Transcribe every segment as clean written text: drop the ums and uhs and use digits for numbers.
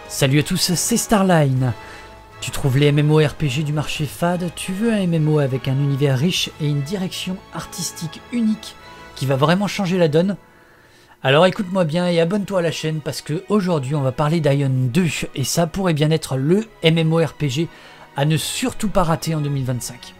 Salut à tous, c'est Starline. Tu trouves les MMORPG du marché fade, tu veux un MMO avec un univers riche et une direction artistique unique qui va vraiment changer la donne? Alors écoute-moi bien et abonne-toi à la chaîne parce que aujourd'hui on va parler d'Aion 2 et ça pourrait bien être le MMORPG à ne surtout pas rater en 2025.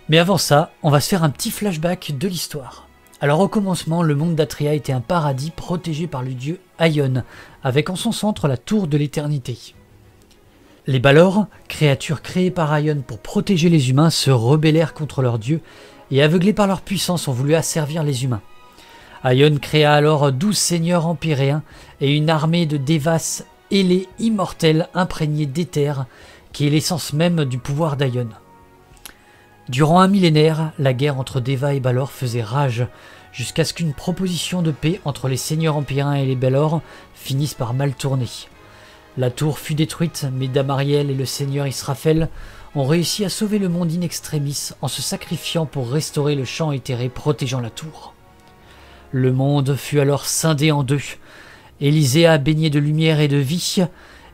Mais avant ça, on va se faire un petit flashback de l'histoire. Alors au commencement, le monde d'Atria était un paradis protégé par le dieu Aion, avec en son centre la tour de l'éternité. Les Balor, créatures créées par Aion pour protéger les humains, se rebellèrent contre leur dieu et aveuglés par leur puissance ont voulu asservir les humains. Aion créa alors 12 seigneurs empyréens et une armée de Devas ailés immortels imprégnés d'éther, qui est l'essence même du pouvoir d'Aion. Durant un millénaire, la guerre entre Deva et Balor faisait rage, jusqu'à ce qu'une proposition de paix entre les seigneurs empyréens et les Balor finisse par mal tourner. La tour fut détruite, mais Damariel et le seigneur Israfel ont réussi à sauver le monde in extremis en se sacrifiant pour restaurer le champ éthéré protégeant la tour. Le monde fut alors scindé en deux, Élysée baigné de lumière et de vie,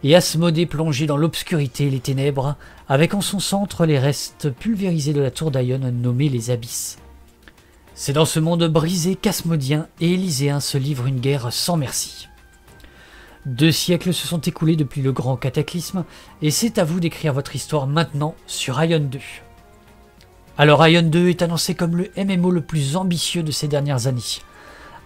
et Asmodée plongé dans l'obscurité et les ténèbres, avec en son centre les restes pulvérisés de la tour d'Aion nommée les Abysses. C'est dans ce monde brisé qu'Asmodien et Élyséens se livrent une guerre sans merci. 2 siècles se sont écoulés depuis le grand cataclysme, et c'est à vous d'écrire votre histoire maintenant sur Aion 2. Alors Aion 2 est annoncé comme le MMO le plus ambitieux de ces dernières années.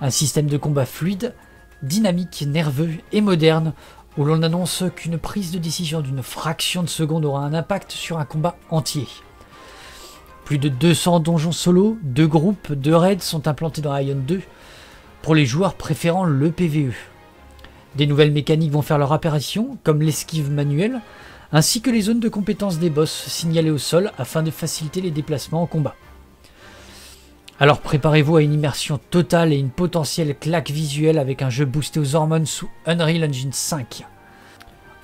Un système de combat fluide, dynamique, nerveux et moderne, où l'on annonce qu'une prise de décision d'une fraction de seconde aura un impact sur un combat entier. Plus de 200 donjons solo, 2 groupes, 2 raids sont implantés dans Aion 2 pour les joueurs préférant le PvE. Des nouvelles mécaniques vont faire leur apparition, comme l'esquive manuelle, ainsi que les zones de compétences des boss signalées au sol afin de faciliter les déplacements en combat. Alors préparez-vous à une immersion totale et une potentielle claque visuelle avec un jeu boosté aux hormones sous Unreal Engine 5.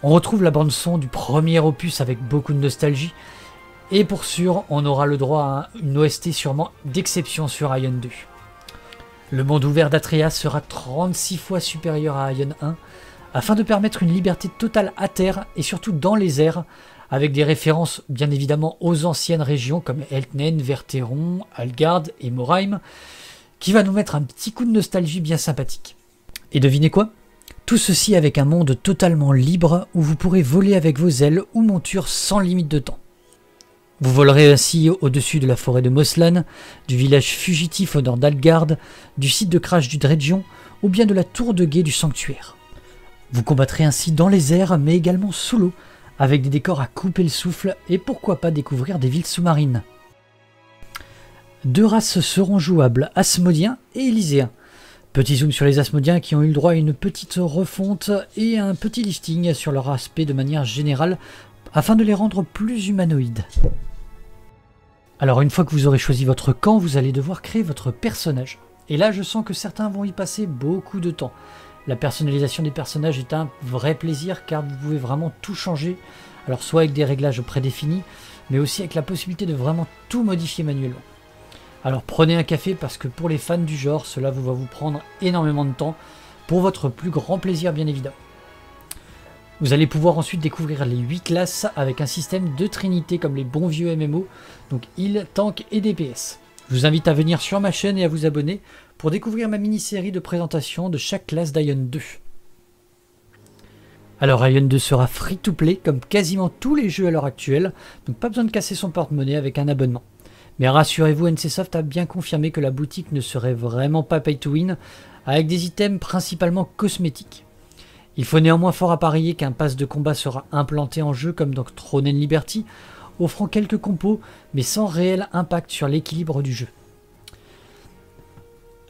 On retrouve la bande son du premier opus avec beaucoup de nostalgie, et pour sûr, on aura le droit à une OST sûrement d'exception sur Aion 2. Le monde ouvert d'Atria sera 36 fois supérieur à Aion 1, afin de permettre une liberté totale à terre et surtout dans les airs, avec des références bien évidemment aux anciennes régions comme Eltnen, Verteron, Algard et Morheim, qui va nous mettre un petit coup de nostalgie bien sympathique. Et devinez quoi? Tout ceci avec un monde totalement libre où vous pourrez voler avec vos ailes ou montures sans limite de temps. Vous volerez ainsi au-dessus de la forêt de Moslan, du village fugitif au nord d'Algard, du site de crash du Dredgion ou bien de la tour de guet du sanctuaire. Vous combattrez ainsi dans les airs mais également sous l'eau, avec des décors à couper le souffle et pourquoi pas découvrir des villes sous-marines. 2 races seront jouables, Asmodiens et Élyséens. Petit zoom sur les Asmodiens qui ont eu le droit à une petite refonte et un petit lifting sur leur aspect de manière générale afin de les rendre plus humanoïdes. Alors une fois que vous aurez choisi votre camp, vous allez devoir créer votre personnage. Et là je sens que certains vont y passer beaucoup de temps. La personnalisation des personnages est un vrai plaisir car vous pouvez vraiment tout changer, alors soit avec des réglages prédéfinis, mais aussi avec la possibilité de vraiment tout modifier manuellement. Alors prenez un café parce que pour les fans du genre, cela va vous prendre énormément de temps, pour votre plus grand plaisir bien évidemment. Vous allez pouvoir ensuite découvrir les 8 classes avec un système de trinité comme les bons vieux MMO, donc heal, tank et DPS. Je vous invite à venir sur ma chaîne et à vous abonner pour découvrir ma mini-série de présentation de chaque classe d'Aion 2. Alors Aion 2 sera free-to-play comme quasiment tous les jeux à l'heure actuelle, donc pas besoin de casser son porte-monnaie avec un abonnement. Mais rassurez-vous, NCSoft a bien confirmé que la boutique ne serait vraiment pas pay-to-win, avec des items principalement cosmétiques. Il faut néanmoins fort à parier qu'un pass de combat sera implanté en jeu comme dans Throne and Liberty, offrant quelques compos mais sans réel impact sur l'équilibre du jeu.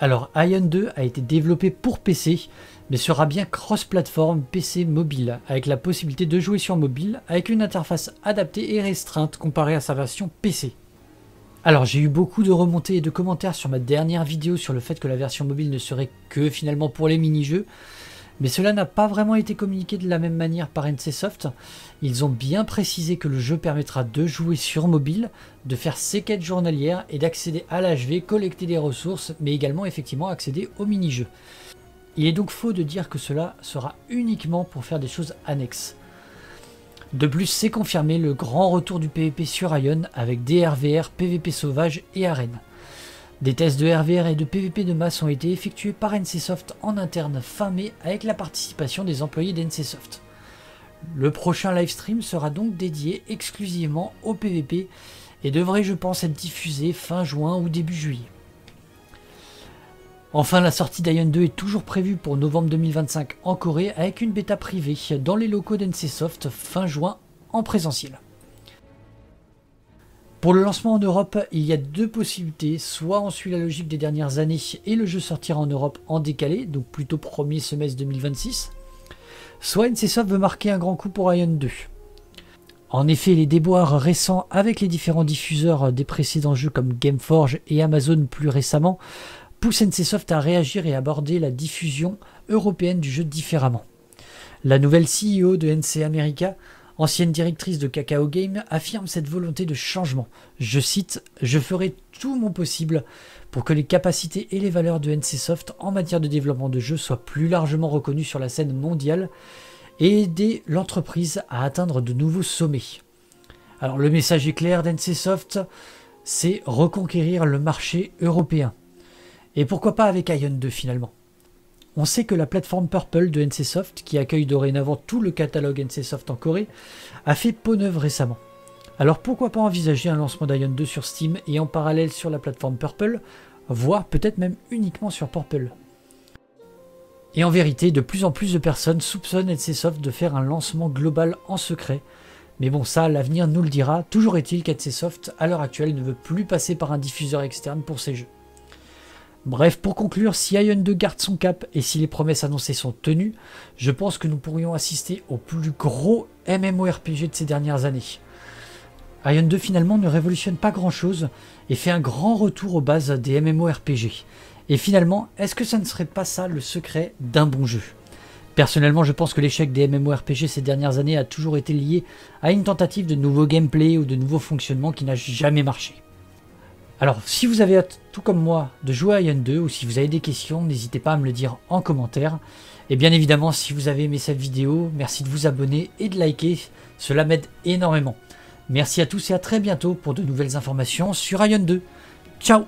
Alors Aion 2 a été développé pour PC, mais sera bien cross-platform PC mobile, avec la possibilité de jouer sur mobile avec une interface adaptée et restreinte comparée à sa version PC. Alors j'ai eu beaucoup de remontées et de commentaires sur ma dernière vidéo sur le fait que la version mobile ne serait que finalement pour les mini-jeux, mais cela n'a pas vraiment été communiqué de la même manière par NCSoft. Ils ont bien précisé que le jeu permettra de jouer sur mobile, de faire ses quêtes journalières et d'accéder à l'HV, collecter des ressources, mais également effectivement accéder aux mini-jeux. Il est donc faux de dire que cela sera uniquement pour faire des choses annexes. De plus, c'est confirmé le grand retour du PvP sur Ion avec des RVR, PvP sauvage et arène. Des tests de RVR et de PvP de masse ont été effectués par NCSoft en interne fin mai avec la participation des employés d'NCSoft. Le prochain livestream sera donc dédié exclusivement au PvP et devrait, je pense, être diffusé fin juin ou début juillet. Enfin, la sortie d'Ion 2 est toujours prévue pour novembre 2025 en Corée avec une bêta privée dans les locaux d'NCSoft fin juin en présentiel. Pour le lancement en Europe, il y a deux possibilités, soit on suit la logique des dernières années et le jeu sortira en Europe en décalé, donc plutôt premier semestre 2026, soit NCSoft veut marquer un grand coup pour Ion 2. En effet, les déboires récents avec les différents diffuseurs des précédents jeux comme Gameforge et Amazon plus récemment poussent NCSoft à réagir et aborder la diffusion européenne du jeu différemment. La nouvelle CEO de NC America, ancienne directrice de Kakao Game, affirme cette volonté de changement. Je cite « Je ferai tout mon possible pour que les capacités et les valeurs de NCSoft en matière de développement de jeux soient plus largement reconnues sur la scène mondiale et aider l'entreprise à atteindre de nouveaux sommets. » Alors le message est clair d'NCSoft, c'est reconquérir le marché européen. Et pourquoi pas avec Ion 2 finalement. On sait que la plateforme Purple de NCSoft, qui accueille dorénavant tout le catalogue NCSoft en Corée, a fait peau neuve récemment. Alors pourquoi pas envisager un lancement d'Ion 2 sur Steam et en parallèle sur la plateforme Purple, voire peut-être même uniquement sur Purple. Et en vérité, de plus en plus de personnes soupçonnent NCSoft de faire un lancement global en secret. Mais bon, ça, l'avenir nous le dira. Toujours est-il qu'NCSoft, à l'heure actuelle, ne veut plus passer par un diffuseur externe pour ses jeux. Bref, pour conclure, si Ion 2 garde son cap et si les promesses annoncées sont tenues, je pense que nous pourrions assister au plus gros MMORPG de ces dernières années. Ion 2 finalement ne révolutionne pas grand chose et fait un grand retour aux bases des MMORPG. Et finalement, est-ce que ça ne serait pas ça le secret d'un bon jeu ? Personnellement, je pense que l'échec des MMORPG ces dernières années a toujours été lié à une tentative de nouveau gameplay ou de nouveaux fonctionnements qui n'a jamais marché. Alors, si vous avez hâte, tout comme moi, de jouer à Ion 2 ou si vous avez des questions, n'hésitez pas à me le dire en commentaire. Et bien évidemment, si vous avez aimé cette vidéo, merci de vous abonner et de liker, cela m'aide énormément. Merci à tous et à très bientôt pour de nouvelles informations sur Ion 2. Ciao!